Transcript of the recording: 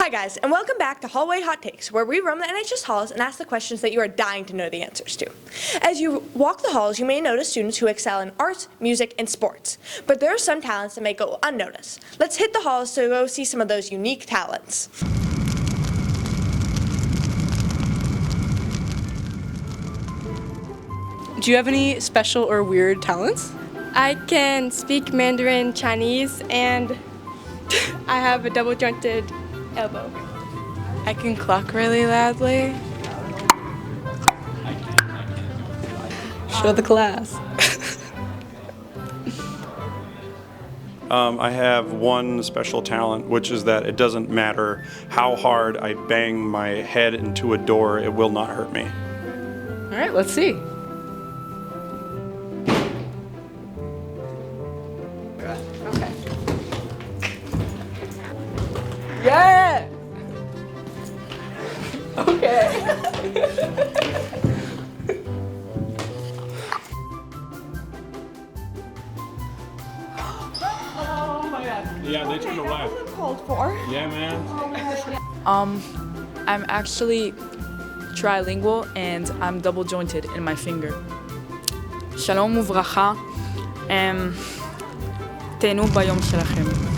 Hi guys, and welcome back to Hallway Hot Takes, where we roam the NHS halls and ask the questions that you are dying to know the answers to. As you walk the halls, you may notice students who excel in arts, music, and sports, but there are some talents that may go unnoticed. Let's hit the halls to go see some of those unique talents. Do you have any special or weird talents? I can speak Mandarin Chinese and I have a double jointed elbow. I can cluck really loudly. Show the class. I have one special talent, which is that it doesn't matter how hard I bang my head into a door, it will not hurt me. All right, let's see. Okay. Yeah! Okay. Yeah, they turned to left. Called for. Yeah, man. I'm actually trilingual and I'm double jointed in my finger. Shalom uvracha. תהנו ביום שלכם.